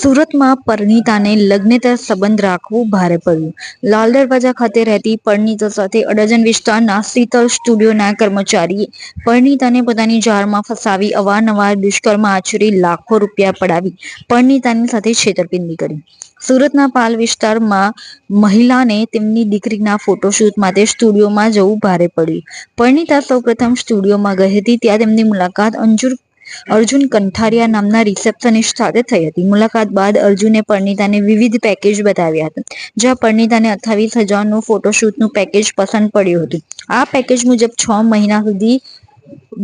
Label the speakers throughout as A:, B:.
A: સુરતમાં પરિણીતાને લગ્નેતર સંબંધ રાખવું ભારે પડ્યું. લાલ દરવાજા ખાતે રહેતી પરિણીતા સાથે અડાજણ વિસ્તારના શીતલ સ્ટુડિયોના કર્મચારીએ પરિણીતાને પોતાની જાળમાં ફસાવી અવારનવાર દુષ્કર્મ આચરી લાખો રૂપિયા પડાવી પરિણીતાની સાથે છેતરપિંડી કરી. સુરતના પાલ વિસ્તારમાં મહિલાને તેમની દીકરીના ફોટોશૂટ માટે સ્ટુડિયોમાં જવું ભારે પડ્યું. પરિણીતા સૌપ્રથમ સ્ટુડિયોમાં ગઈ હતી. ત્યાં તેમની મુલાકાત અર્જુન કંથારિયા નામના રિસેપ્શનિસ્ટ સાથે થઈ હતી. મુલાકાત બાદ અર્જુને પરિણીતાને વિવિધ પેકેજ બતાવ્યા હતા, જ્યાં પરિણીતાને 28,000નું ફોટોશૂટનું પેકેજ પસંદ પડ્યું હતું. આ પેકેજ મુજબ 6 મહિના સુધી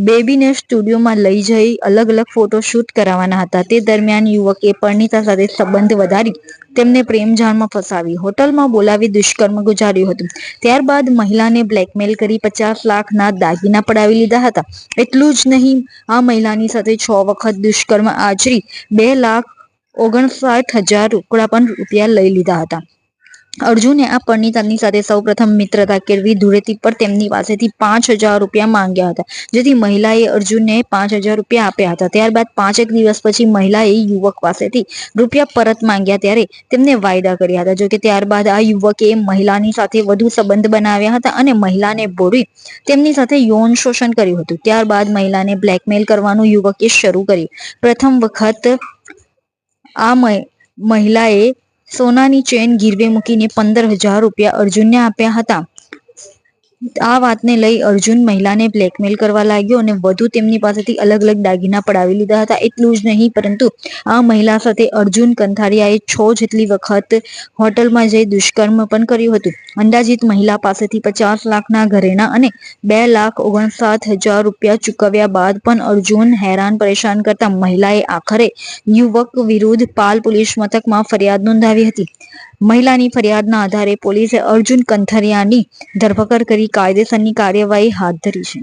A: બેબીને સ્ટુડિયોમાં લઈ જઈ અલગ અલગ ફોટોશૂટ કરાવવાના હતા. તે દરમિયાન યુવકે પરિણીતા સાથે સંબંધ વધારી તેમને પ્રેમજાળમાં ફસાવી હોટલમાં બોલાવી દુષ્કર્મ ગુજાર્યું હતું. ત્યારબાદ મહિલાને બ્લેકમેલ કરી 50 લાખના દાગીના પડાવી લીધા હતા. એટલું જ નહીં, આ મહિલાની સાથે 6 વખત દુષ્કર્મ આચરી 2,59,000 રોકડા પણ રૂપિયા લઈ લીધા હતા. અર્જુને આ પરિણીતાની સાથે સૌપ્રથમ મિત્રતા કેળવી ધૂળેટી પર તેમની પાસેથી 5,000 રૂપિયા માંગ્યા હતા, જેથી મહિલાએ અર્જુનને 5,000 રૂપિયા આપ્યા હતા. ત્યારબાદ 5 દિવસ પછી મહિલાએ યુવક પાસેથી રૂપિયા પરત માંગ્યા ત્યારે તેમને વાયદા કર્યા હતા. જોકે ત્યારબાદ આ યુવકે મહિલાની સાથે વધુ સંબંધ બનાવ્યા હતા અને મહિલાને બોલી તેમની સાથે યૌન શોષણ કર્યું હતું. ત્યારબાદ મહિલાને બ્લેકમેલ કરવાનું યુવકે શરૂ કર્યું. પ્રથમ વખત આ મહિલાએ સોનાની ચેન ગીરવે મૂકીને 15,000 રૂપિયા અર્જુનને આપ્યા હતા. આ વાતને લઈ અર્જુન મહિલાને બ્લેકમેલ કરવા લાગ્યો અને વધુ તેમની પાસેથી અલગ અલગ દાગીના પડાવી લીધા હતા. એટલું જ નહીં, પરંતુ આ મહિલા સાથે અર્જુન કંથારિયાએ 6 જેટલી વખત હોટલમાં જઈ દુષ્કર્મ પણ કર્યું હતું. અંદાજિત મહિલા પાસેથી 50 લાખના ઘરેણા અને 2,59,000 રૂપિયા ચૂકવ્યા બાદ પણ અર્જુન હેરાન પરેશાન કરતા મહિલાએ આખરે યુવક વિરુદ્ધ પાલ પોલીસ મથકમાં ફરિયાદ નોંધાવી હતી. મહિલાની ફરિયાદના આધારે પોલીસે અર્જુન કંથારિયાની ધરપકડ કરી કાયદેસરની કાર્યવાહી હાથ ધરી છે.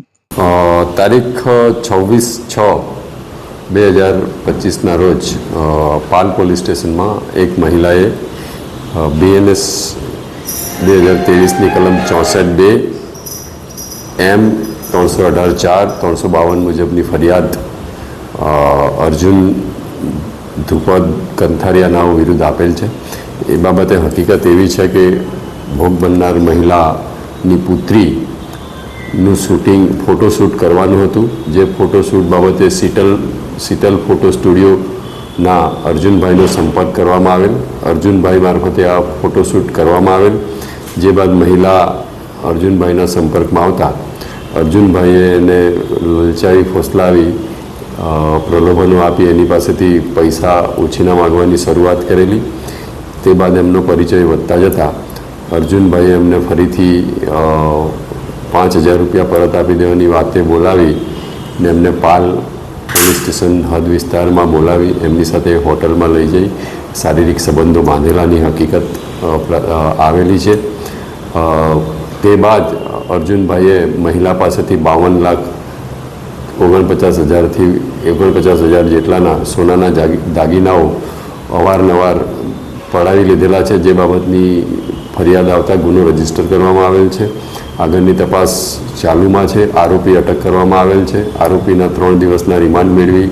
B: તારીખ 26/6/2025ના રોજ પાલ પોલીસ સ્ટેશનમાં એક મહિલાએ BNS 2023ની કલમ 64(2) M 318(4) 352 મુજબની ફરિયાદ અર્જુન ધ્રુપદ કંથારિયા નાઓ વિરુદ્ધ આપેલ છે. એ બાબતે હકીકત એવી છે કે ભોગ બનનાર મહિલાની પુત્રીનું ફોટોશૂટ કરવાનું હતું. જે ફોટોશૂટ બાબતે શીતલ ફોટો સ્ટુડિયોના અર્જુનભાઈનો સંપર્ક કરવામાં આવેલ. અર્જુનભાઈ મારફતે આ ફોટોશૂટ કરવામાં આવેલ. જે બાદ મહિલા અર્જુનભાઈના સંપર્કમાં આવતા અર્જુનભાઈએ એને લલચાવી ફોસલાવી પ્રલોભનો આપી એની પાસેથી પૈસા ઉછીના માગવાની શરૂઆત કરેલી. તે બાદ એમનો પરિચય વધતા જતાં અર્જુનભાઈએ એમને ફરીથી 5,000 રૂપિયા પરત આપી દેવાની વાતે બોલાવી ને એમને પાલ પોલીસ સ્ટેશન હદ વિસ્તારમાં બોલાવી એમની સાથે હોટલમાં લઈ જઈ શારીરિક સંબંધો બાંધેલાની હકીકત આવેલી છે. તે બાદ અર્જુનભાઈએ મહિલા પાસેથી 52,49,000થી 49,000 જેટલાના સોનાના દાગીનાઓ અવારનવાર પડાવી લીધેલા છે. જે બાબતની ફરિયાદ આવતા ગુનો રજીસ્ટર કરવામાં આવેલ છે. આગળની તપાસ ચાલુમાં છે. આરોપી અટક કરવામાં આવેલ છે. આરોપીના 3 દિવસના રિમાન્ડ મેળવી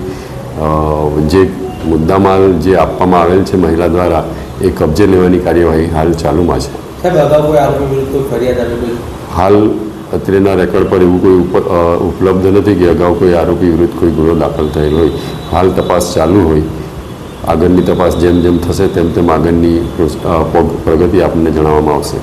B: જે મુદ્દામાલ જે આપવામાં આવેલ છે મહિલા દ્વારા એ કબજે લેવાની કાર્યવાહી હાલ ચાલુમાં છે. હાલ અત્રેના રેકોર્ડ પર એવું કોઈ ઉપલબ્ધ નથી કે અગાઉ કોઈ આરોપી વિરુદ્ધ કોઈ ગુનો દાખલ થયેલ હોય. હાલ તપાસ ચાલુ હોય. આગળની તપાસ જેમ જેમ થશે તેમ તેમ આગળની પ્રગતિ આપણને જણાવવામાં આવશે.